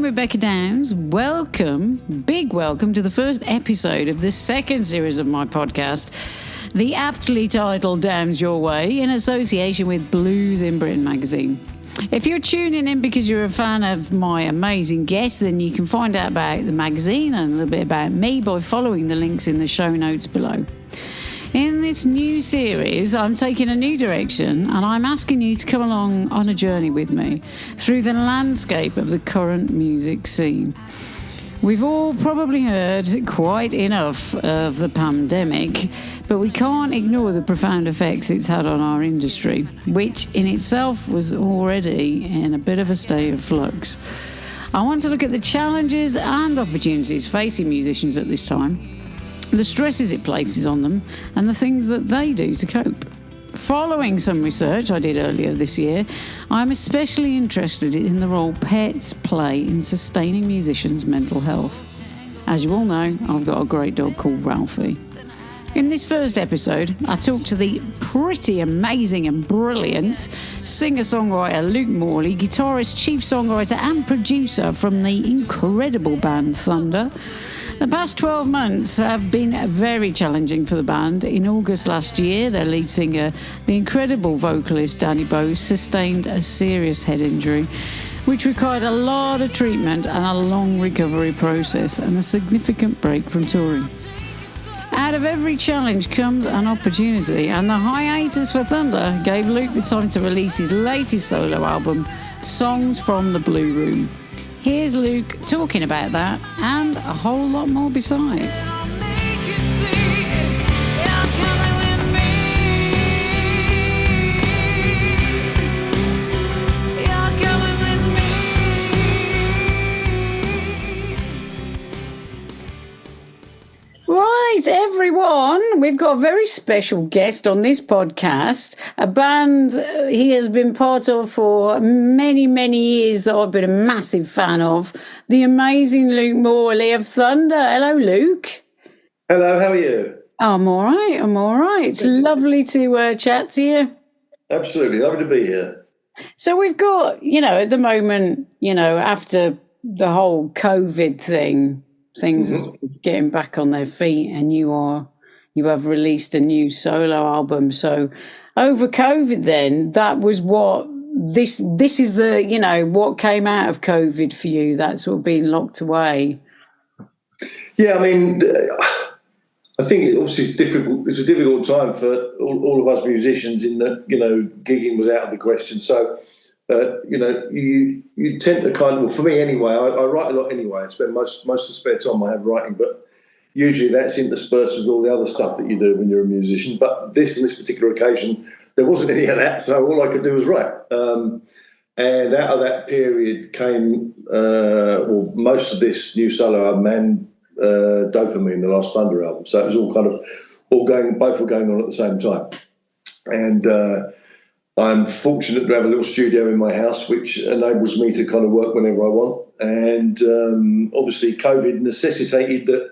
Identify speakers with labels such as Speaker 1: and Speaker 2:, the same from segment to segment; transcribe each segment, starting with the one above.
Speaker 1: Rebecca Downs. Big welcome to the first episode of the second series of my podcast, the aptly titled Downs Your Way, in association with Blues in Britain magazine. If you're tuning in because you're a fan of my amazing guests, then you can find out about the magazine and a little bit about me by following the links in the show notes below. In this new series, I'm taking a new direction and I'm asking you to come along on a journey with me through the landscape of the current music scene. We've all probably heard quite enough of the pandemic, but we can't ignore the profound effects it's had on our industry, which in itself was already in a bit of a state of flux. I want to look at the challenges and opportunities facing musicians at this time, the stresses it places on them, and the things that they do to cope. Following some research I did earlier this year, I'm especially interested in the role pets play in sustaining musicians' mental health. As you all know, I've got a great dog called Ralphie. In this first episode, I talked to the pretty amazing and brilliant singer-songwriter Luke Morley, guitarist, chief songwriter and producer from the incredible band Thunder. The past 12 months have been very challenging for the band. In August last year, their lead singer, the incredible vocalist Danny Bowes, sustained a serious head injury, which required a lot of treatment and a long recovery process and a significant break from touring. Out of every challenge comes an opportunity, and the hiatus for Thunder gave Luke the time to release his latest solo album, Songs from the Blue Room. Here's Luke talking about that and a whole lot more besides. Right, everyone, we've got a very special guest on this podcast, a band he has been part of for many, many years that I've been a massive fan of, the amazing Luke Morley of Thunder. Hello, Luke.
Speaker 2: Hello, how are you?
Speaker 1: I'm all right. It's lovely to chat to you.
Speaker 2: Absolutely, lovely to be here.
Speaker 1: So we've got, at the moment, after the whole COVID thing, things getting back on their feet, and you have released a new solo album. So over COVID, then that was what this is the what came out of COVID for you, that sort of being locked away.
Speaker 2: Yeah, I mean, I think obviously it's difficult. It's a difficult time for all of us musicians in that gigging was out of the question. So. You tend to for me anyway, I write a lot anyway. I spend most of the spare time I have writing, but usually that's interspersed with all the other stuff that you do when you're a musician. But on this particular occasion, there wasn't any of that, so all I could do was write. And out of that period came, most of this new solo album and Dopamine, the last Thunder album. So it was both were going on at the same time. And I'm fortunate to have a little studio in my house, which enables me to kind of work whenever I want. And obviously COVID necessitated that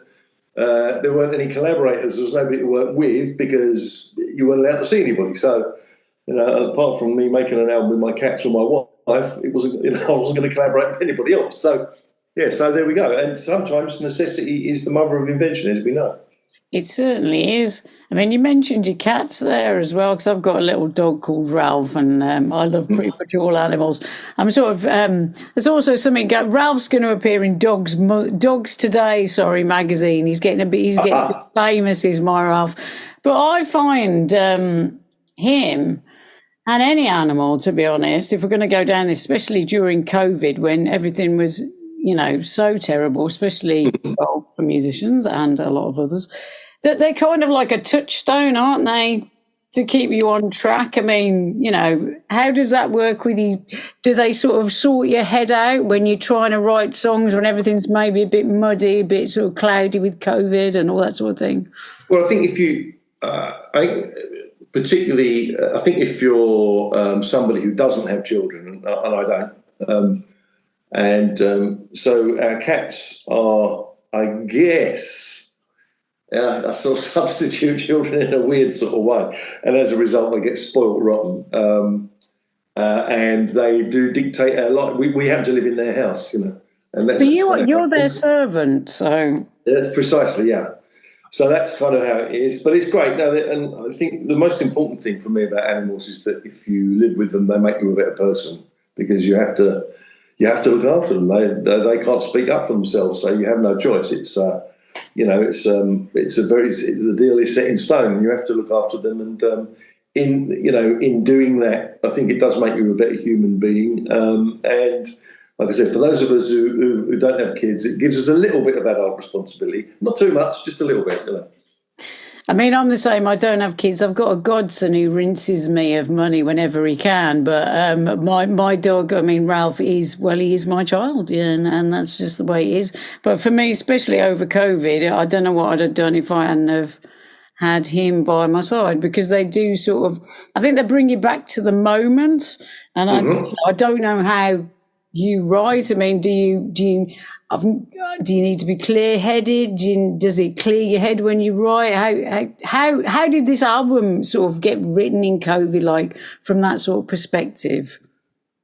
Speaker 2: there weren't any collaborators. There was nobody to work with because you weren't allowed to see anybody. So, apart from me making an album with my cats or my wife, it wasn't, I wasn't going to collaborate with anybody else. So, so there we go. And sometimes necessity is the mother of invention, as we know.
Speaker 1: It certainly is. I mean, you mentioned your cats there as well, because I've got a little dog called Ralph, and I love pretty much all animals. I'm sort of there's also something. Ralph's going to appear in Dogs Today, magazine. He's getting a bit famous, is my Ralph. But I find him and any animal, to be honest, if we're going to go down this, especially during COVID when everything was so terrible, especially for musicians and a lot of others, that they're kind of like a touchstone, aren't they, to keep you on track? I mean, how does that work with you? Do they sort of sort your head out when you're trying to write songs when everything's maybe a bit muddy, a bit sort of cloudy with COVID and all that sort of thing?
Speaker 2: Well, I think if you, I think if you're somebody who doesn't have children, and I don't, so our cats are, I guess, I sort of substitute children in a weird sort of way, and as a result, they get spoiled rotten. And they do dictate our life. We happen to live in their house, And that's
Speaker 1: But you're their servant, so
Speaker 2: precisely, yeah. So that's kind of how it is. But it's great. No, and I think the most important thing for me about animals is that if you live with them, they make you a better person, because you have to look after them. They can't speak up for themselves, so you have no choice. It's the deal is set in stone, and you have to look after them. And in doing that, I think it does make you a better human being. And like I said, for those of us who don't have kids, it gives us a little bit of adult responsibility. Not too much, just a little bit,
Speaker 1: I mean, I'm the same. I don't have kids. I've got a godson who rinses me of money whenever he can. But my dog, I mean, Ralph he is my child, yeah, and that's just the way it is. But for me, especially over COVID, I don't know what I'd have done if I hadn't have had him by my side, because they do sort of, I think they bring you back to the moment. And I don't know how you write. I mean, do you need to be clear-headed? Does it clear your head when you write? How did this album sort of get written in COVID, like from that sort of perspective?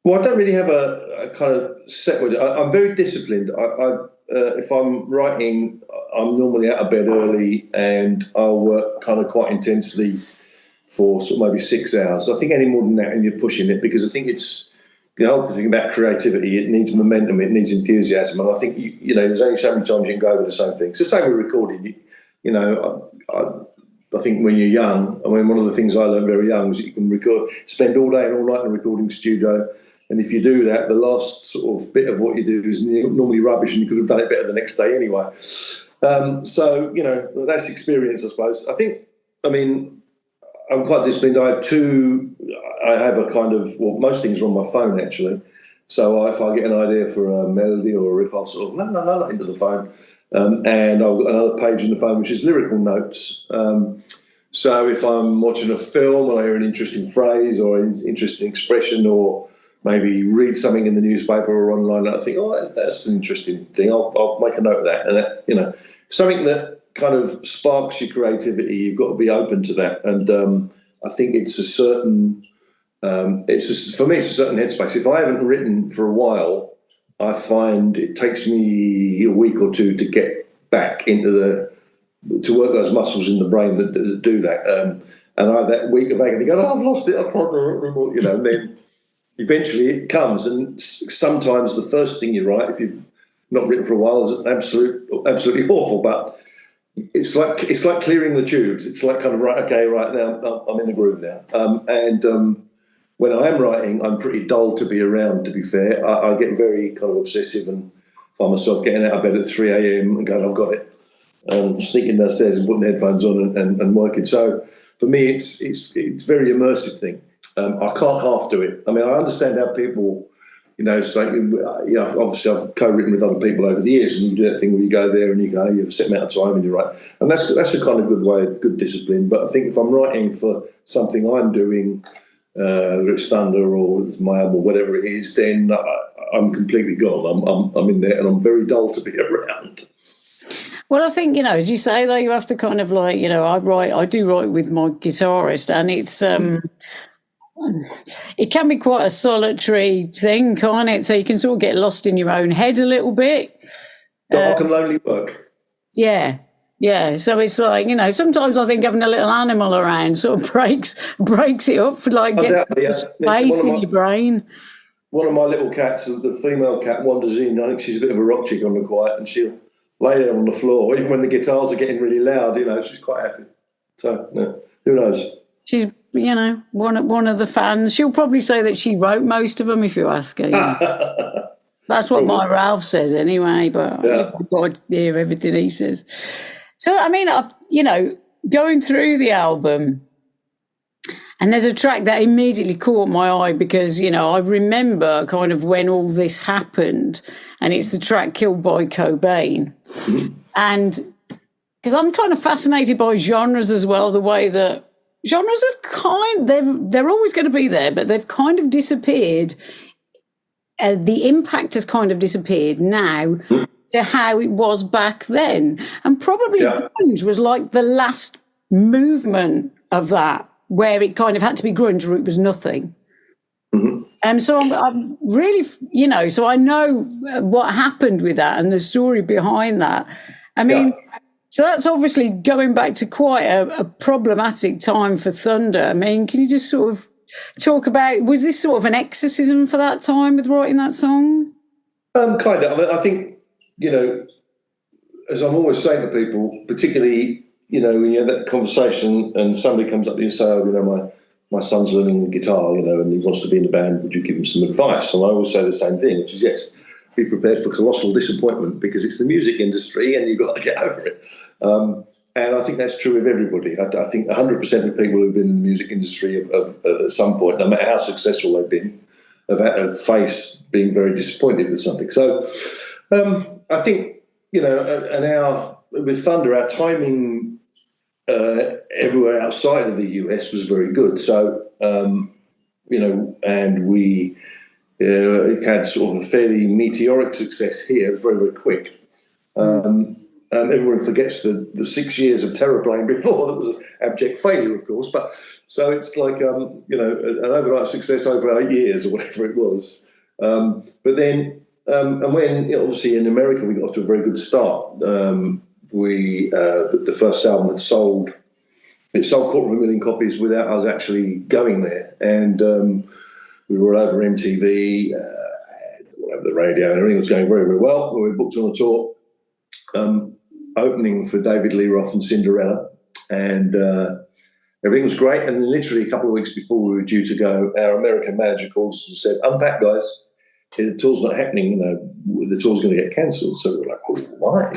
Speaker 2: Well, I don't really have a kind of set with it. I'm very disciplined. If I'm writing, I'm normally out of bed early, and I'll work kind of quite intensely for sort of maybe 6 hours. I think any more than that, and you're pushing it, because I think it's the whole thing about creativity. It needs momentum, it needs enthusiasm, and I think there's only so many times you can go with the same thing. It's the same with recording. I think when you're young, I mean, one of the things I learned very young was that you can spend all day and all night in a recording studio. And if you do that, the last sort of bit of what you do is normally rubbish, and you could have done it better the next day anyway. So that's experience, I suppose. I'm quite disciplined. I have a kind of, most things are on my phone, actually. So if I get an idea for a melody, or if I'll sort of, into the phone, and I've got another page in the phone, which is lyrical notes. So if I'm watching a film and I hear an interesting phrase or an interesting expression, or maybe read something in the newspaper or online, I think, that's an interesting thing. I'll make a note of that. And something that kind of sparks your creativity, you've got to be open to that. And I think it's a certain, for me, it's a certain headspace. If I haven't written for a while, I find it takes me a week or two to get back into to work those muscles in the brain that do that. And I have that week of agony, go, I've lost it, I can't do it anymore, and then eventually it comes. And sometimes the first thing you write, if you've not written for a while, is absolutely awful. But it's like clearing the tubes. It's like kind of right now I'm in the groove now. When I am writing, I'm pretty dull to be around. To be fair, I get very kind of obsessive and find myself getting out of bed at 3 a.m. and going, I've got it, and sneaking downstairs and putting headphones on and working. So for me, it's a very immersive thing. I can't half do it. I mean, I understand how people, it's like, obviously I've co-written with other people over the years, and you do that thing where you go there and you go, you have a set amount of time and you write. And that's a kind of good way, good discipline. But I think if I'm writing for something I'm doing, whether it's Thunder or it's my album or whatever it is, then I'm completely gone. I'm in there, and I'm very dull to be around.
Speaker 1: Well, I think, as you say, though, you have to kind of like, I do write with my guitarist, and it's, it can be quite a solitary thing, can't it? So you can sort of get lost in your own head a little bit.
Speaker 2: Dark and lonely work.
Speaker 1: Yeah. Yeah, so it's like, sometimes I think having a little animal around sort of breaks it up, like get space in your brain.
Speaker 2: One of my little cats, the female cat, wanders in. I think she's a bit of a rock chick on the quiet, and she'll lay there on the floor. Even when the guitars are getting really loud, she's quite happy. So, who knows?
Speaker 1: She's, one of the fans. She'll probably say that she wrote most of them if you ask her. That's what my Ralph says anyway, but I've got to hear everything he says. So, I mean, going through the album, and there's a track that immediately caught my eye because, I remember kind of when all this happened, and it's the track Killed by Cobain. And because I'm kind of fascinated by genres as well, the way that genres have they're always going to be there, but they've kind of disappeared. The impact has kind of disappeared now to how it was back then. And probably grunge was like the last movement of that, where it kind of had to be grunge or it was nothing.
Speaker 2: Mm-hmm.
Speaker 1: So I'm really, so I know what happened with that and the story behind that. I mean, so that's obviously going back to quite a problematic time for Thunder. I mean, can you just sort of talk about, was this sort of an exorcism for that time with writing that song?
Speaker 2: Kind of. I mean, I think, as I'm always saying to people, particularly, when you have that conversation and somebody comes up to you and say, oh, my son's learning the guitar, and he wants to be in the band, would you give him some advice? And I always say the same thing, which is yes, be prepared for colossal disappointment because it's the music industry and you've got to get over it. And I think that's true of everybody. I think 100% of people who've been in the music industry at some point, no matter how successful they've been, have had to face being very disappointed with something. So I think, with Thunder, our timing everywhere outside of the US was very good. So, and we had sort of a fairly meteoric success here. It was very, very quick. And everyone forgets the 6 years of terror playing before. That was an abject failure, of course. But so it's like, an overnight success over 8 years or whatever it was. But then, and when obviously in America we got off to a very good start. The first album had sold 250,000 copies without us actually going there, and we were over MTV, all over the radio, and everything was going very, very well. We were booked on a tour, opening for David Lee Roth and Cinderella, and everything was great. And then literally a couple of weeks before we were due to go, our American manager called us and said, "Unpack, guys. The tour's not happening. The tour's going to get cancelled." So we're like, "Oh, why?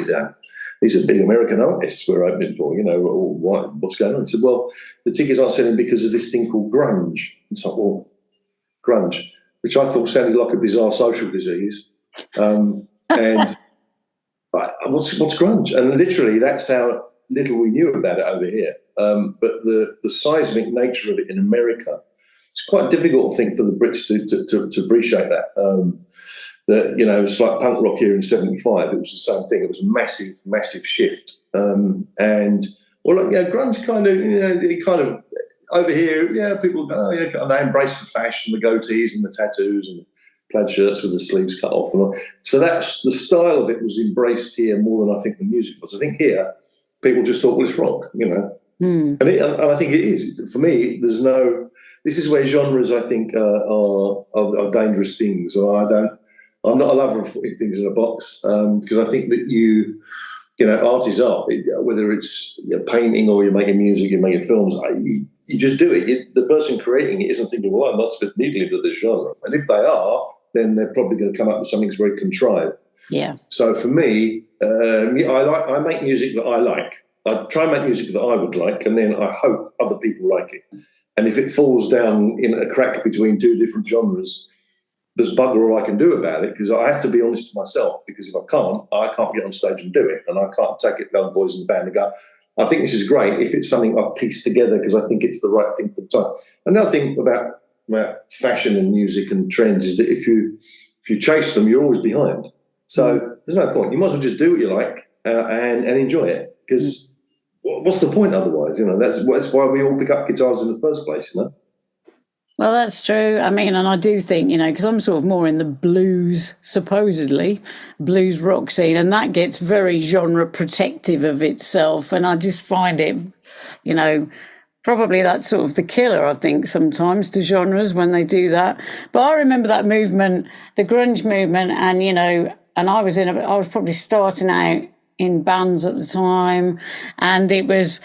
Speaker 2: These are big American artists we're opening for. What's going on?" He said, "Well, the tickets aren't selling because of this thing called grunge." It's like, well, grunge, which I thought sounded like a bizarre social disease. And what's grunge? And literally, that's how little we knew about it over here. But the seismic nature of it in America, it's quite difficult, I think, for the Brits to appreciate that. It's like punk rock here in '75. It was the same thing. It was a massive, massive shift. Grunge kind of over here. People go, and they embrace the fashion, the goatees and the tattoos and the plaid shirts with the sleeves cut off and all. So that's the style of it was embraced here more than I think the music was. I think here people just thought, well, it's rock, And I think it is. For me, there's no. This is where genres, I think, are dangerous things. I'm not a lover of putting things in a box because I think that art is art. Whether it's painting or you're making music, you're making films, you just do it. The person creating it isn't thinking, well, I must fit neatly into this genre. And if they are, then they're probably going to come up with something that's very contrived.
Speaker 1: Yeah.
Speaker 2: So for me, I make music that I like. I try and make music that I would like, and then I hope other people like it. And if it falls down in a crack between two different genres, there's bugger all I can do about it because I have to be honest to myself, because if I can't get on stage and do it, and I can't take it to the boys in the band and go, I think this is great if it's something I've pieced together because I think it's the right thing for the time. Another thing about fashion and music and trends is that if you chase them, you're always behind. So there's no point. You might as well just do what you like and enjoy it, because what's the point otherwise? That's why we all pick up guitars in the first place,
Speaker 1: Well, that's true. I mean, and I do think, because I'm sort of more in the blues, supposedly, blues rock scene, and that gets very genre protective of itself. And I just find it, probably that's sort of the killer, I think, sometimes to genres when they do that. But I remember that movement, the grunge movement, and, and I was probably starting out in bands at the time, and it was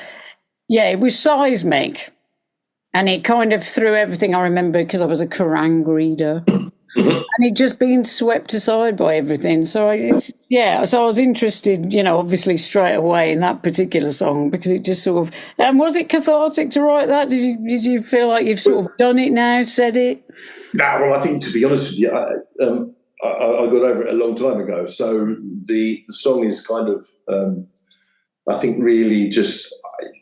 Speaker 1: seismic. And it kind of threw everything, I remember, because I was a Kerrang reader. And it just been swept aside by everything. So so I was interested, obviously straight away in that particular song, because it just sort of, and was it cathartic to write that? Did you feel like you've sort of done it now, said it?
Speaker 2: No, well, I think, to be honest with you, I got over it a long time ago. So the song is kind of, I think, really just,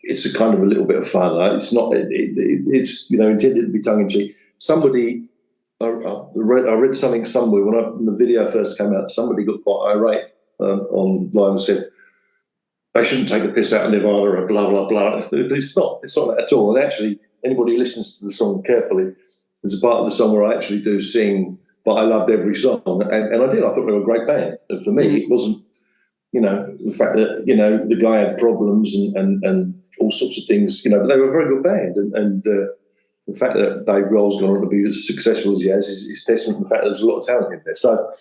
Speaker 2: it's a kind of a little bit of fun. It's not. It's intended to be tongue in cheek. Somebody, I read something somewhere when the video first came out. Somebody got quite irate online and said they shouldn't take the piss out of Nirvana and blah blah blah. It's not. It's not that at all. And actually, anybody who listens to the song carefully, there's a part of the song where I actually do sing, but I loved every song, and I did. I thought we were a great band. And for me, it wasn't, the fact that the guy had problems and all sorts of things. But they were a very good band, and the fact that Dave Grohl's gone on to be as successful as he has is testament to the fact that there's a lot of talent in there. So,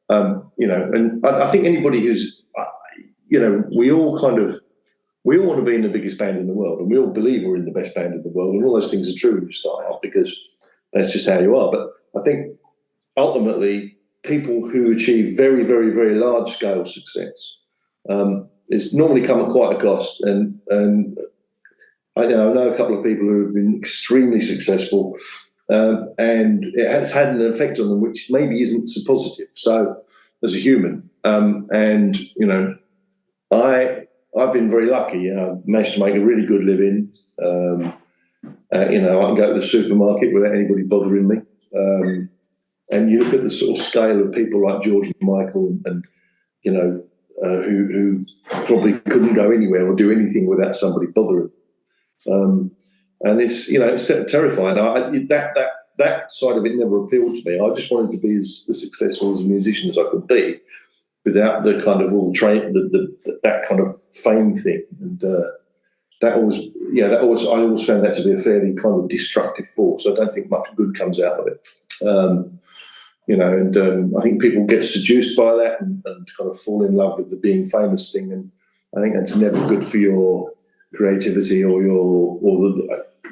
Speaker 2: and I think anybody who's, we all want to be in the biggest band in the world, and we all believe we're in the best band in the world, and all those things are true when you start out because that's just how you are. But I think ultimately, people who achieve very, very, very large scale success, it's normally come at quite a cost, and I know a couple of people who have been extremely successful, and it has had an effect on them which maybe isn't so positive. So, as a human, I've been very lucky. I've managed to make a really good living. I can go to the supermarket without anybody bothering me. And you look at the sort of scale of people like George and Michael, and who probably couldn't go anywhere or do anything without somebody bothering. And it's terrifying. That side of it never appealed to me. I just wanted to be as successful as a musician as I could be, without the kind of all that kind of fame thing. And I always found that to be a fairly kind of destructive force. I don't think much good comes out of it. I think people get seduced by that and kind of fall in love with the being famous thing, and I think that's never good for your creativity or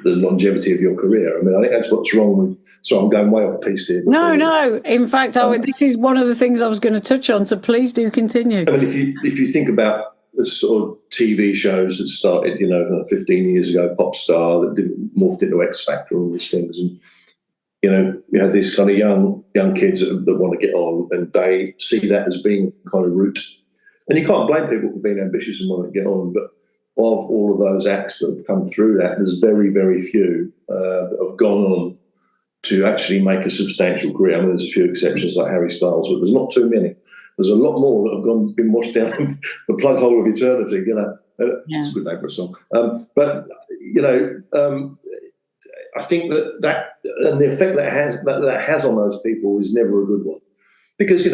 Speaker 2: the longevity of your career. I mean, I think that's what's wrong with. So I'm going way off piece here.
Speaker 1: No. In fact, this is one of the things I was going to touch on. So please do continue.
Speaker 2: I mean, if you think about the sort of TV shows that started, 15 years ago, Pop Star that morphed into X Factor, all these things, and you have these kind of young kids that want to get on, and they see that as being kind of route. And you can't blame people for being ambitious and wanting to get on, but of all of those acts that have come through that, there's very, very few that have gone on to actually make a substantial career. I mean, there's a few exceptions like Harry Styles, but there's not too many. There's a lot more that have been washed down the plug hole of eternity.
Speaker 1: Yeah.
Speaker 2: It's a good name for a song. I think that and the effect that has on those people is never a good one, because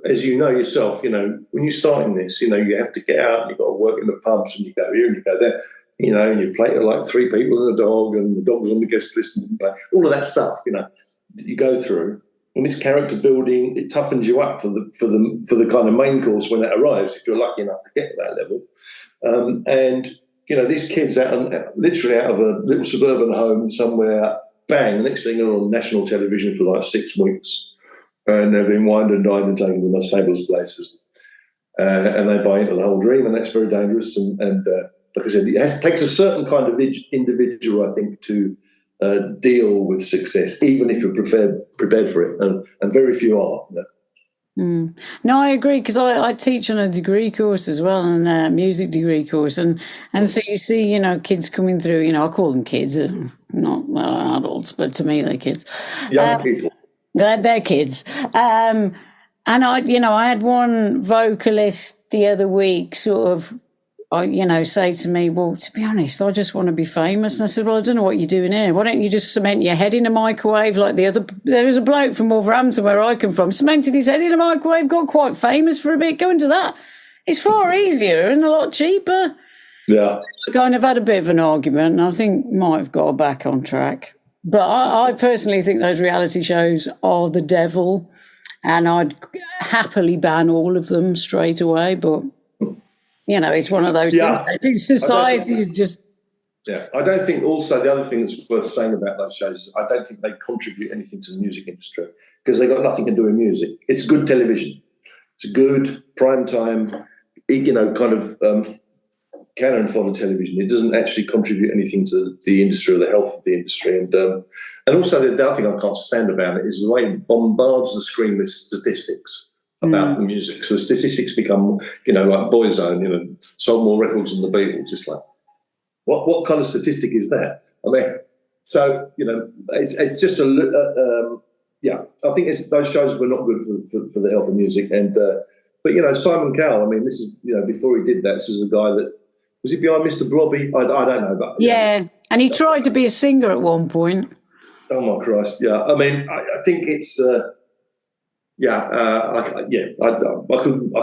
Speaker 2: as you know yourself, when you're starting this, you have to get out and you've got to work in the pubs and you go here and you go there, and you play to like three people and a dog, and the dog's on the guest list, and all of that stuff, that you go through. And it's character building. It toughens you up for the kind of main course when it arrives, if you're lucky enough to get to that level. These kids literally out of a little suburban home somewhere, bang, the next thing they're on national television for like 6 weeks. And they've been wined and dined and taken to the most fabulous places. And they buy into the whole dream, and that's very dangerous. And like I said, it takes a certain kind of individual, I think, to deal with success, even if you're prepared for it. And very few are.
Speaker 1: No, I agree, because I teach on a degree course as well, and a music degree course, and so you see, kids coming through. I call them kids, not adults, but to me they're kids.
Speaker 2: Young people.
Speaker 1: They're kids. And I had one vocalist the other week sort of, say to me, well, to be honest, I just want to be famous. And I said, well, I don't know what you're doing here. Why don't you just cement your head in a microwave like there was a bloke from Wolverhampton where I come from, cemented his head in a microwave, got quite famous for a bit, go into that. It's far easier and a lot cheaper.
Speaker 2: Yeah.
Speaker 1: I kind of had a bit of an argument, and I think might have got back on track. But I personally think those reality shows are the devil, and I'd happily ban all of them straight away. But, it's one of those things. I think society is just...
Speaker 2: Yeah, I don't think also the other thing that's worth saying about those shows is I don't think they contribute anything to the music industry, because they've got nothing to do with music. It's good television. It's a good prime time, kind of... cannon fodder television. It doesn't actually contribute anything to the industry or the health of the industry. And also the other thing I can't stand about it is the way it bombards the screen with statistics about the music. So statistics become, like Boyzone, sold more records than the Beatles. It's like, what kind of statistic is that? I mean, so, it's just I think those shows were not good for the health of music. And, but, Simon Cowell, I mean, this is, before he did that, this was a guy that, was he behind Mr. Blobby? I don't know. But
Speaker 1: yeah, and he tried to be a singer at one point.
Speaker 2: Oh my Christ! Yeah, I mean, I think it's I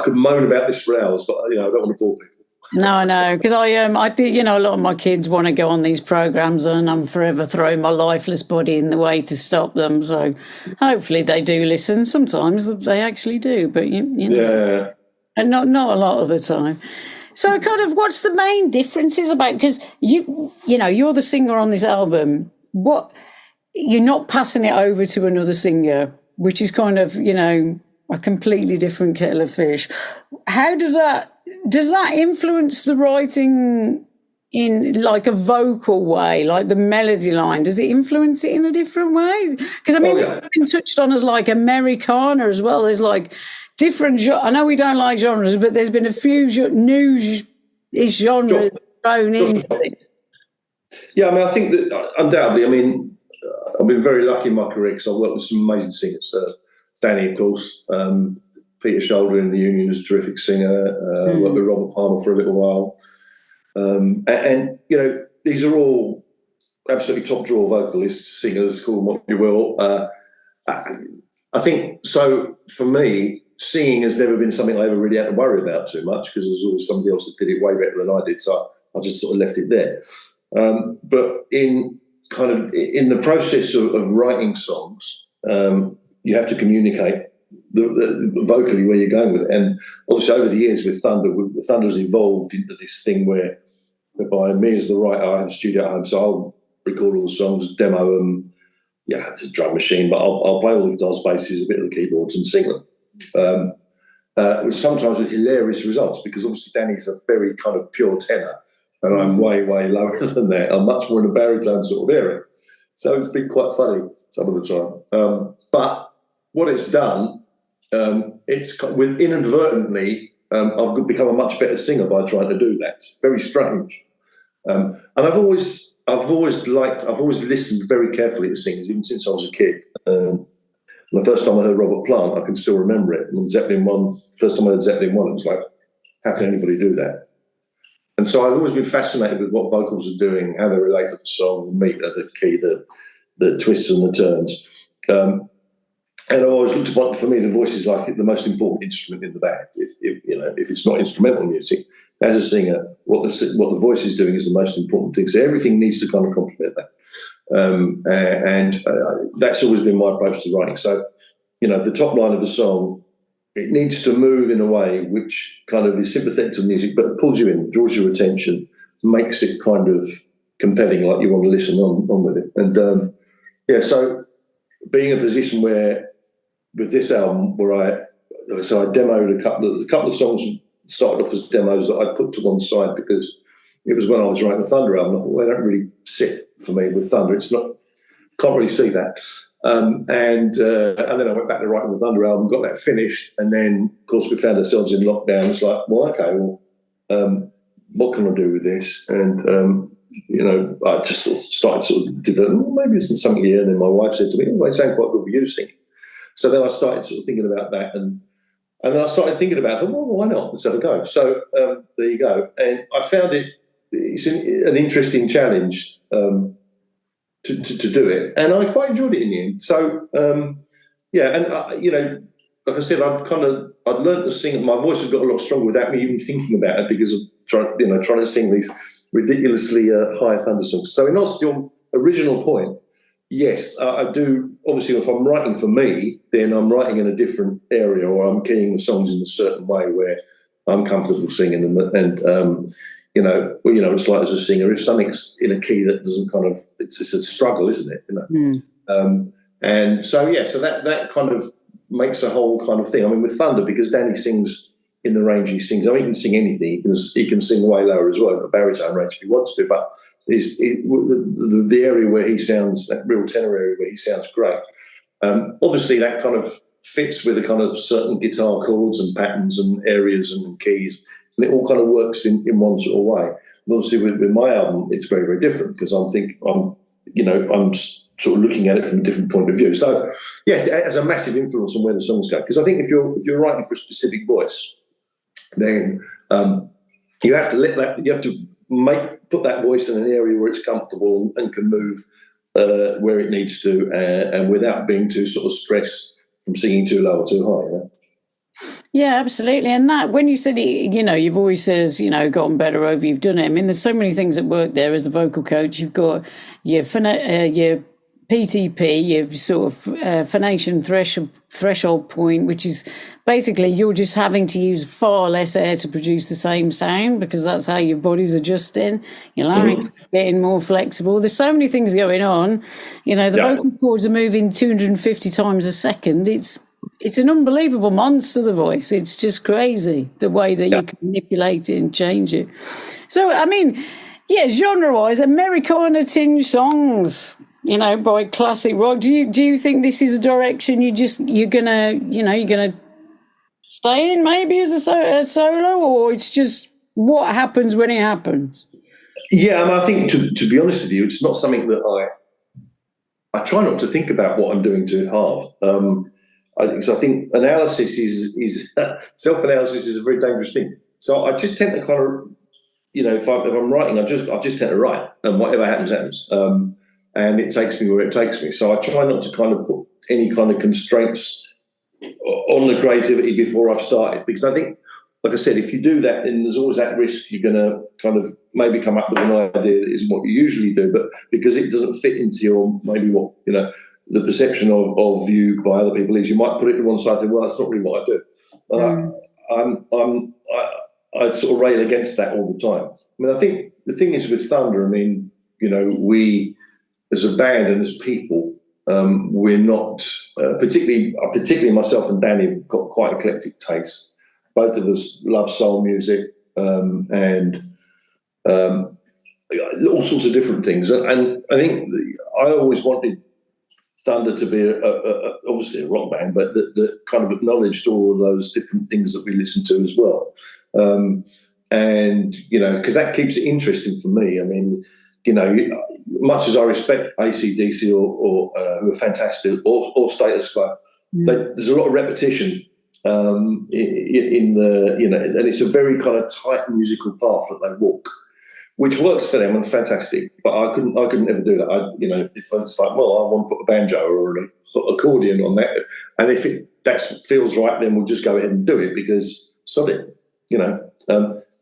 Speaker 2: could moan about this for hours, but I don't want to bore people.
Speaker 1: No, I know, because I did. A lot of my kids want to go on these programs, and I'm forever throwing my lifeless body in the way to stop them. So, hopefully, they do listen. Sometimes they actually do, but you know,
Speaker 2: Yeah.
Speaker 1: and not a lot of the time. So, kind of, what's the main differences about? Because you're the singer on this album. What you're not passing it over to another singer, which is kind of a completely different kettle of fish. How does that influence the writing in like a vocal way, like the melody line? Does it influence it in a different way? Because it's been touched on as like Americana as well. There's like different. I know we don't like genres, but there's been a few new genres thrown into it.
Speaker 2: Yeah, I mean, I think that undoubtedly. I mean, I've been very lucky in my career because I've worked with some amazing singers. Danny, of course. Peter Shoulder in the Union is a terrific singer. Worked with Robert Palmer for a little while. And these are all absolutely top drawer vocalists, singers, call them what you will. I think so. For me, singing has never been something I ever really had to worry about too much because there's always somebody else that did it way better than I did. So I just sort of left it there. But in the process of writing songs, you have to communicate vocally where you're going with it. And obviously over the years with Thunder's evolved into this thing whereby me as the writer, I have a studio at home, so I'll record all the songs, demo them, it's a drum machine, but I'll play all the guitars, basses, a bit of the keyboards and sing them. Which sometimes with hilarious results because obviously Danny's a very kind of pure tenor and I'm way, way lower than that. I'm much more in a baritone sort of area. So it's been quite funny some of the time. But what it's done, inadvertently, I've become a much better singer by trying to do that. It's very strange. And I've always listened very carefully to singers, even since I was a kid. The first time I heard Robert Plant, I can still remember it. And Zeppelin 1, first time I heard Zeppelin 1, it was like, how can anybody do that? And so I've always been fascinated with what vocals are doing, how they relate to the song, the meter, the key, the twists and the turns. And I always looked upon, for me, the voice is like the most important instrument in the band. If it's not instrumental music, as a singer, what the voice is doing is the most important thing. So everything needs to kind of complement that. And that's always been my approach to writing. So, the top line of the song, it needs to move in a way which kind of is sympathetic to music, but it pulls you in, draws your attention, makes it kind of compelling, like you want to listen on with it. And so being in a position where with this album, where I demoed a couple of songs started off as demos that I put to one side because it was when I was writing the Thunder album. I thought, well, they don't really sit for me with Thunder. It's not, can't really see that. And then I went back to writing the Thunder album, got that finished, and then of course we found ourselves in lockdown. It's like, what can I do with this? And I just started developing. Maybe it's something here. And then my wife said to me, "They sound quite good with you singing." So then I started sort of thinking about that, and then I started thinking about it. Well, why not? Let's have a go. So there you go. And I found it's an interesting challenge to do it, and I quite enjoyed it in the end. So like I said, I'd learned to sing. My voice has got a lot stronger without me even thinking about it because of trying to sing these ridiculously high thunder songs. So in answer to your original point, yes, I do. Obviously, if I'm writing for me, then I'm writing in a different area, or I'm keying the songs in a certain way where I'm comfortable singing them. And it's like as a singer, if something's in a key that doesn't kind of, it's a struggle, isn't it? And so so that kind of makes a whole kind of thing. I mean, with Thunder, because Danny sings in the range he sings. I mean, he can sing anything. He can sing way lower as well, a baritone range if he wants to. But the area where he sounds, that real tenor area where he sounds great. Obviously, that kind of fits with a kind of certain guitar chords and patterns and areas and keys, and it all kind of works in one sort of way. And obviously, with my album, it's very, very different because I'm sort of looking at it from a different point of view. So, yes, it has a massive influence on where the songs go. Because I think if you're writing for a specific voice, then you have to put that voice in an area where it's comfortable and can move where it needs to, and without being too sort of stressed from singing too low or too high. You know?
Speaker 1: Yeah, absolutely. And that, when you said, you've always says, gotten better over you've done it. I mean, there's so many things that work there as a vocal coach. You've got your PTP, your sort of phonation threshold point, which is basically you're just having to use far less air to produce the same sound, because that's how your body's adjusting. Your larynx is getting more flexible. There's so many things going on. The vocal cords are moving 250 times a second. It's an unbelievable monster, the voice. It's just crazy, the way that you can manipulate it and change it. So, I mean, genre-wise, Americana-tinged songs, by classic rock. Do you think this is a direction you're gonna stay in, maybe as a solo, or it's just what happens when it happens?
Speaker 2: Yeah, I think to be honest with you, it's not something that I try not to think about what I'm doing too hard. Because I think analysis is self-analysis is a very dangerous thing. So I just tend to kind of, if I'm writing, I just tend to write, and whatever happens, happens. And it takes me where it takes me. So I try not to kind of put any kind of constraints on the creativity before I've started, because I think, like I said, if you do that, then there's always that risk you're going to kind of maybe come up with an idea that isn't what you usually do, but because it doesn't fit into your maybe what the perception of you by other people is, you might put it to one side and think, well, that's not really what I do. I sort of rail against that all the time. I mean, I think the thing is with Thunder, I mean, we as a band and as people, we're not, particularly myself and Danny, have got quite eclectic taste. Both of us love soul music and all sorts of different things. And I think I always wanted Thunder to be obviously a rock band, but that kind of acknowledged all of those different things that we listen to as well. And, because that keeps it interesting for me. I mean, much as I respect AC/DC or who are fantastic, or Status Quo, there's a lot of repetition in the, and it's a very kind of tight musical path that they walk, which works for them and fantastic. But I couldn't ever do that. If it's like, well, I want to put a banjo or an accordion on that, and if that feels right, then we'll just go ahead and do it, because sod it,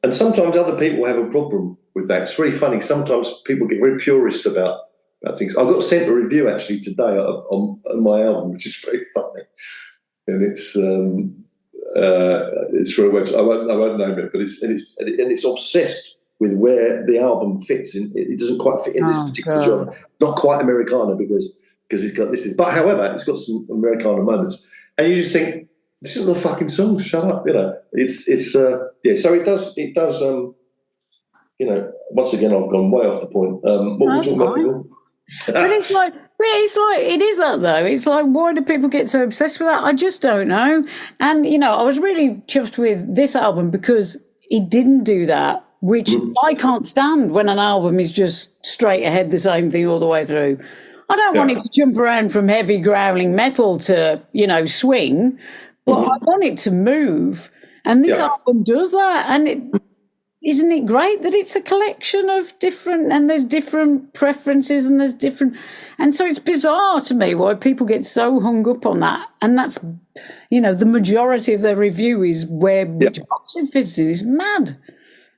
Speaker 2: and sometimes other people have a problem with that. It's very funny. Sometimes people get very purist about things. I got sent a review actually today on my album, which is very funny, and it's for a website. I won't name it, but it's obsessed with where the album fits in. It doesn't quite fit in this particular genre. It's not quite Americana because it's got this. But however, it's got some Americana moments, and you just think, this is the fucking song. Shut up, It's So it does. Once again, I've gone way off the point. What were we talking about before?
Speaker 1: But it's like it is that though. It's like, why do people get so obsessed with that? I just don't know. And I was really chuffed with this album because it didn't do that, which I can't stand when an album is just straight ahead the same thing all the way through. I don't want it to jump around from heavy growling metal to swing, but I want it to move. And this album does that, and isn't it great that it's a collection of different, and there's different preferences, and there's different, and so it's bizarre to me why people get so hung up on that, and that's, the majority of their review is where which box it fits in. It's mad.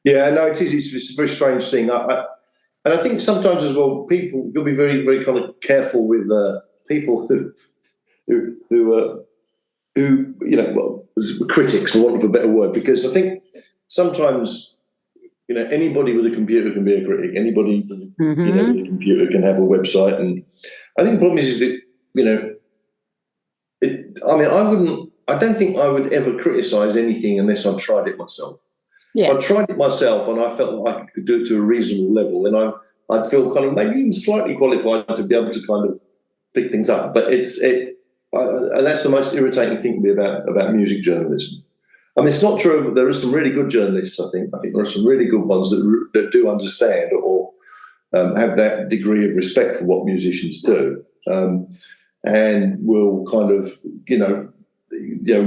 Speaker 1: Yeah,
Speaker 2: no, it is. It's a very strange thing. And I think sometimes as well, you'll be very, very kind of careful with people who critics, for want of a better word, because I think sometimes, anybody with a computer can be a critic. Anybody with a computer can have a website. And I think the problem is that, I don't think I would ever criticise anything unless I tried it myself.
Speaker 1: Yeah.
Speaker 2: If I tried it myself and I felt like I could do it to a reasonable level, then I'd feel kind of maybe even slightly qualified to be able to kind of pick things up. But and that's the most irritating thing to me about music journalism. I mean, it's not true. There are some really good journalists, I think. I think there are some really good ones that do understand or have that degree of respect for what musicians do, and will kind of, their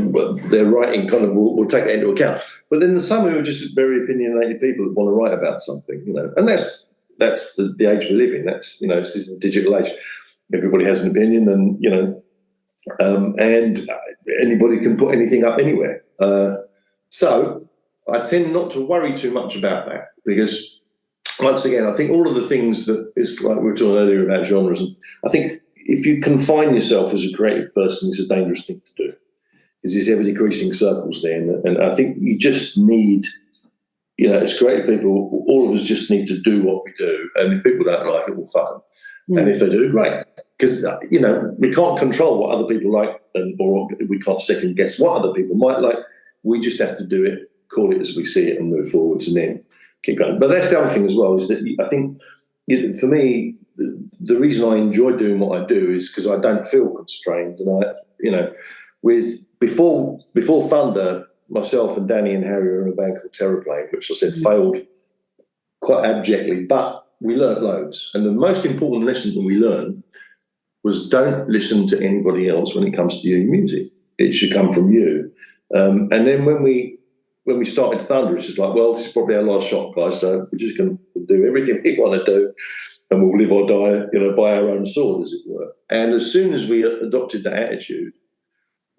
Speaker 2: writing kind of will take that into account. But then there's some who are just very opinionated people that want to write about something, and that's that's the age we live in. That's, this is the digital age. Everybody has an opinion, and and anybody can put anything up anywhere. So I tend not to worry too much about that, because once again, I think all of the things that it's like we were talking earlier about genres, and I think if you confine yourself as a creative person, it's a dangerous thing to do. Is this ever decreasing circles there? And I think you just need, as creative people, all of us just need to do what we do. And if people don't like it, we'll fuck them. And if they do, great. Because, we can't control what other people like, or we can't second guess what other people might like. We just have to do it, call it as we see it, and move forwards, and then keep going. But that's the other thing as well, is that I think, for me, the reason I enjoy doing what I do is because I don't feel constrained. And before Thunder, myself and Danny and Harry were in a band called Terraplane, which I said failed quite abjectly, but we learnt loads. And the most important lesson that we learned was, don't listen to anybody else when it comes to your music. It should come from you. And then when we started Thunder, it's just like, well, this is probably our last shot, guys, so we're just going to do everything we want to do, and we'll live or die, by our own sword, as it were. And as soon as we adopted that attitude,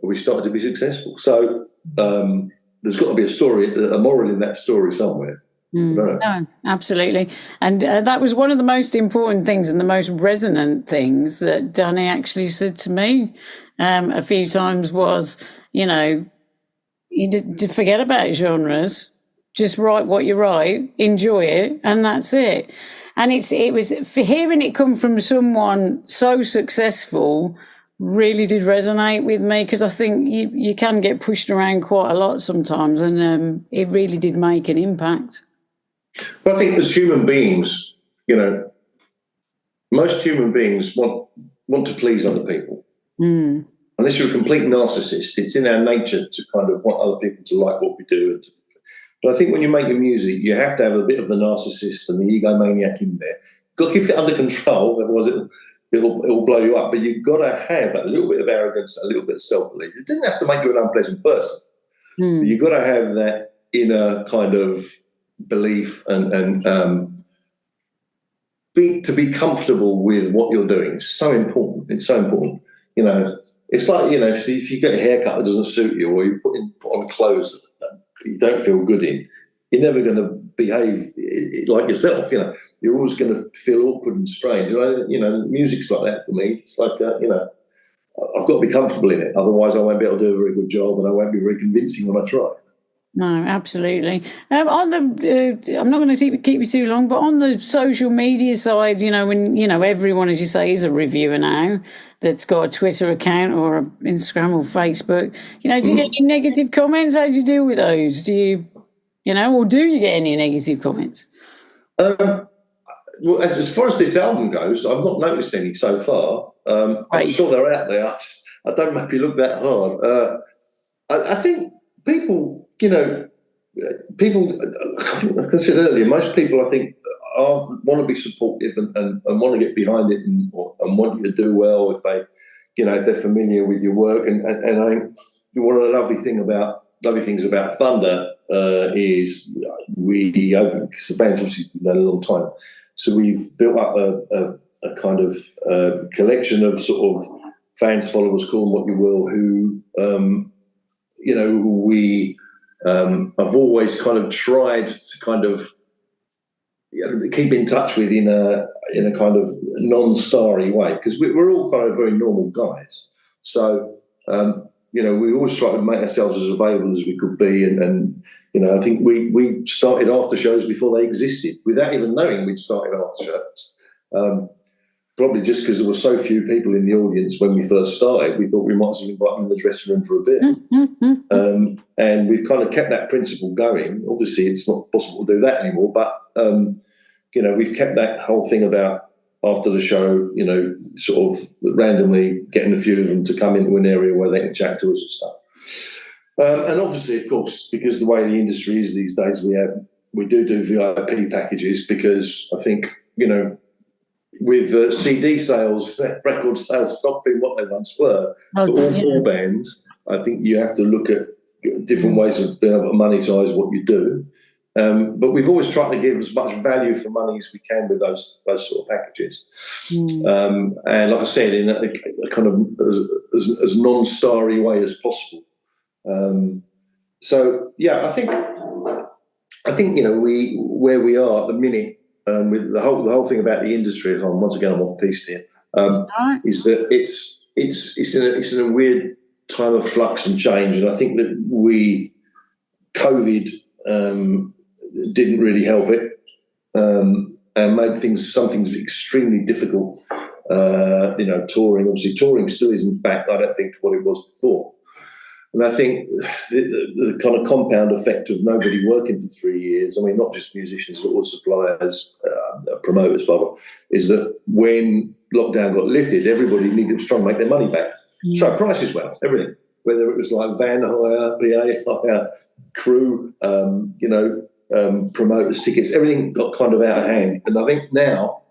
Speaker 2: we started to be successful. So there's got to be a moral in that story somewhere.
Speaker 1: No, absolutely. And that was one of the most important things and the most resonant things that Danny actually said to me a few times was, you did forget about genres, just write what you write, enjoy it, and that's it. And it was, for hearing it come from someone so successful, really did resonate with me, because I think you can get pushed around quite a lot sometimes, and it really did make an impact.
Speaker 2: Well, I think as human beings, most human beings want to please other people. Unless you're a complete narcissist, it's in our nature to kind of want other people to like what we do. But I think when you're making music, you have to have a bit of the narcissist and the egomaniac in there. You've got to keep it under control, otherwise it'll blow you up. But you've got to have a little bit of arrogance, a little bit of self-belief. It doesn't have to make you an unpleasant person. But you've got to have that inner kind of belief and to be comfortable with what you're doing. It's so important. It's so important. It's like, if you get a haircut that doesn't suit you, or you put on clothes that you don't feel good in, you're never going to behave like yourself. You're always going to feel awkward and strange. Music's like that for me. It's like, I've got to be comfortable in it. Otherwise, I won't be able to do a very good job, and I won't be very convincing when I try.
Speaker 1: No, absolutely. I'm not going to keep you too long, but on the social media side, when everyone, as you say, is a reviewer now that's got a Twitter account or an Instagram or Facebook. Do you get any negative comments? How do you deal with those? Do you, or do you get any negative comments?
Speaker 2: Well, as far as this album goes, I've not noticed any so far. I'm sure they're out there. I don't make it look that hard. I think people. People, I think, like I said earlier, most people, I think, want to be supportive and want to get behind it and want you to do well if they, if they're familiar with your work. And I think one of the lovely things about Thunder is because the band's obviously been there a long time, so we've built up a kind of collection of sort of fans, followers, call them what you will, who, we. I've always kind of tried to kind of keep in touch with in a kind of non-starry way, because we're all kind of very normal guys. So we always try to make ourselves as available as we could be, and I think we started after shows before they existed, without even knowing we'd started after shows. Probably just because there were so few people in the audience when we first started, we thought we might as well invite them in the dressing room for a beer. And we've kind of kept that principle going. Obviously, it's not possible to do that anymore, but, we've kept that whole thing about after the show, sort of randomly getting a few of them to come into an area where they can chat to us and stuff. And obviously, of course, because the way the industry is these days, we do VIP packages, because I think, with CD sales, record sales stopping what they once were, for all bands, I think you have to look at different ways of being able to monetize what you do. But we've always tried to give as much value for money as we can with those sort of packages. And like I said, in a kind of as non-starry way as possible. So yeah, I think where we are at the minute with the whole thing about the industry. And once again, I'm off piste here. Is that it's in a weird time of flux and change, and I think that COVID didn't really help it, and made some things extremely difficult. Touring. Obviously, touring still isn't back, I don't think, to what it was before. And I think the kind of compound effect of nobody working for 3 years, I mean, not just musicians, but all suppliers, promoters, blah, blah, is that when lockdown got lifted, everybody needed to try and make their money back. So prices went up, everything, whether it was like van hire, PA hire, crew, promoters, tickets, everything got kind of out of hand. And I think now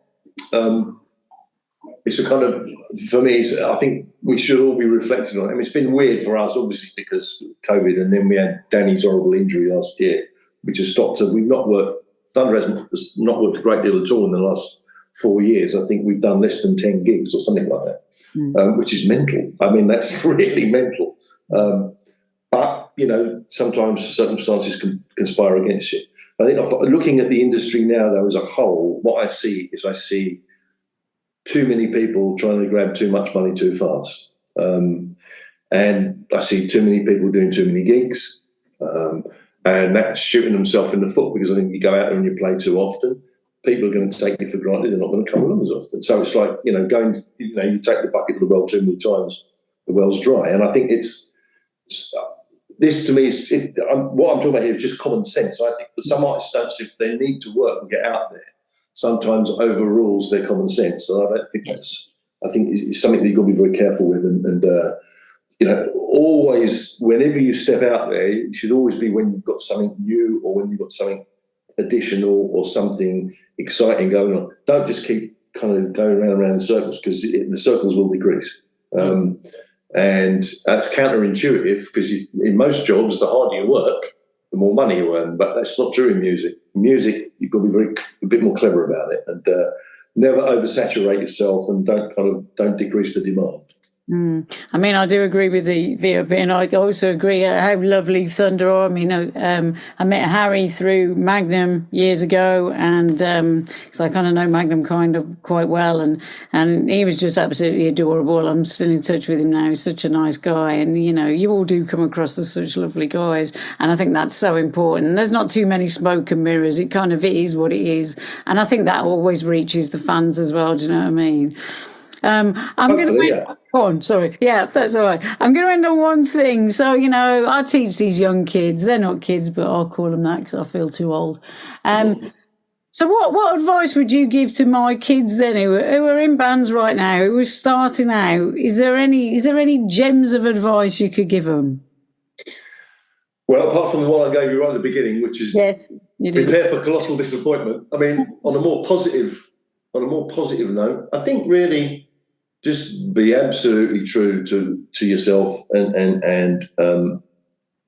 Speaker 2: it's a kind of, for me, I think we should all be reflecting on it. I mean, it's been weird for us, obviously, because of COVID, and then we had Danny's horrible injury last year, which has stopped us. We've not worked, Thunder has not worked a great deal at all in the last 4 years. I think we've done less than 10 gigs or something like that, which is mental. I mean, that's really mental. But, sometimes circumstances can conspire against you. I think looking at the industry now, though, as a whole, what I see too many people trying to grab too much money too fast. And I see too many people doing too many gigs. And that's shooting themselves in the foot, because I think you go out there and you play too often, people are going to take you for granted. They're not going to come along as often. So it's like, you take the bucket of the well too many times, the well's dry. And I think this to me what I'm talking about here is just common sense, I think. But some artists don't see they need to work and get out there. Sometimes overrules their common sense. So I don't think I think it's something that you've got to be very careful with. And always, whenever you step out there, it should always be when you've got something new or when you've got something additional or something exciting going on. Don't just keep kind of going around in circles, because the circles will decrease. And that's counterintuitive, because in most jobs, the harder you work, the more money you earn. But that's not true in music. In music, you've got to be a bit more clever about it, and never oversaturate yourself, and don't decrease the demand.
Speaker 1: I mean, I do agree with the VOP, and I also agree how lovely Thunder are. I mean, I met Harry through Magnum years ago, and because I kind of know Magnum kind of quite well, and he was just absolutely adorable. I'm still in touch with him now. He's such a nice guy, and you all do come across as such lovely guys, and I think that's so important. There's not too many smoke and mirrors. It is what it is, and I think that always reaches the fans as well. Do you know what I mean? I'm going to go on. Sorry. Yeah, that's all right. I'm going to end on one thing. So, I teach these young kids. They're not kids, but I'll call them that because I feel too old. So what advice would you give to my kids then who are in bands right now, who are starting out? Is there any gems of advice you could give them?
Speaker 2: Well, apart from the one I gave you right at the beginning, which is prepare for colossal disappointment. I mean, on a more positive note, I think really just be absolutely true to yourself and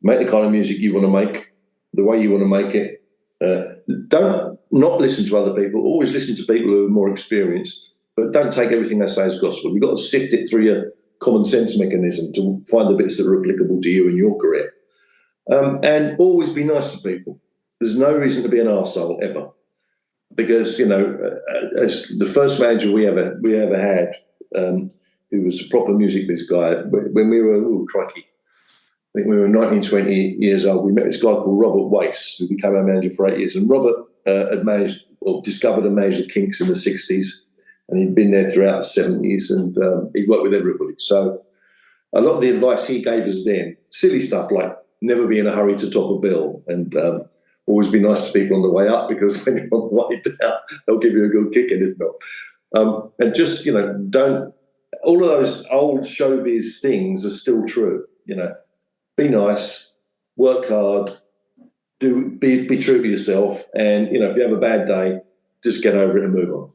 Speaker 2: make the kind of music you want to make, the way you want to make it. Don't not listen to other people. Always listen to people who are more experienced, but don't take everything they say as gospel. You've got to sift it through your common sense mechanism to find the bits that are applicable to you and your career. And always be nice to people. There's no reason to be an arsehole ever. Because, as the first manager we ever had, who was a proper music biz guy, when we were, crikey, I think we were 19, 20 years old, we met this guy called Robert Wace, who became our manager for 8 years. And Robert had discovered and managed the Kinks in the 60s, and he'd been there throughout the 70s, and he'd worked with everybody. So a lot of the advice he gave us then, silly stuff like never be in a hurry to top a bill, and always be nice to people on the way up, because when you're on the way down, they'll give you a good kick, and if not. And just, don't, all of those old showbiz things are still true. Be nice, work hard, be true to yourself, and, if you have a bad day, just get over it and move on.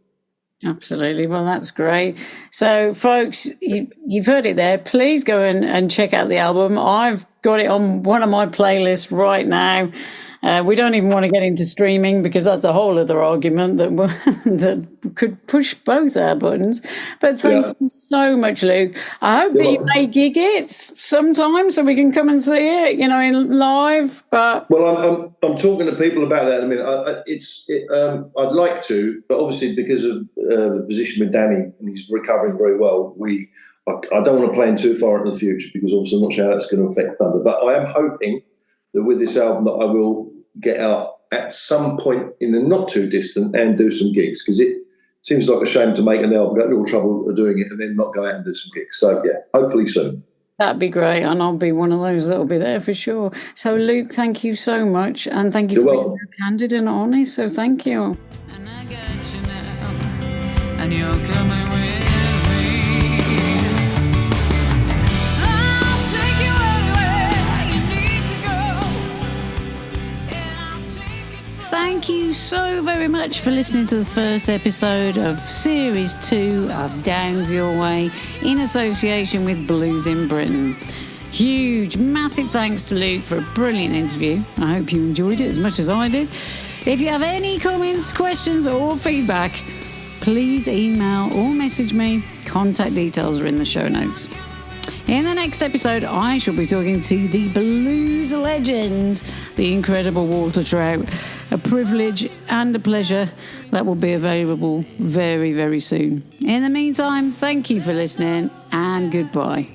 Speaker 1: Absolutely. Well, that's great. So, folks, you've heard it there. Please go and check out the album. I've got it on one of my playlists right now. We don't even want to get into streaming because that's a whole other argument that could push both our buttons. But thank you so much, Luke. I hope that you make gig it sometime so we can come and see it, in live. But
Speaker 2: well, I'm talking to people about that in a minute. I'd like to, but obviously because of the position with Danny and he's recovering very well, I don't want to plan too far into the future because obviously I'm not sure how that's going to affect Thunder. But I am hoping that with this album that I will get out at some point in the not too distant and do some gigs, because it seems like a shame to make an album, get a little trouble doing it and then not go out and do some gigs. So yeah, hopefully soon.
Speaker 1: That'd be great, and I'll be one of those that'll be there for sure. So Luke, thank you so much, and thank you for being so candid and honest. So thank you. And I got you now, and you're coming with. Thank you so very much for listening to the first episode of Series 2 of Downs Your Way in association with Blues in Britain. Huge, massive thanks to Luke for a brilliant interview. I hope you enjoyed it as much as I did. If you have any comments, questions or feedback, please email or message me. Contact details are in the show notes. In the next episode, I shall be talking to the blues legend, the incredible Walter Trout. A privilege and a pleasure that will be available very, very soon. In the meantime, thank you for listening and goodbye.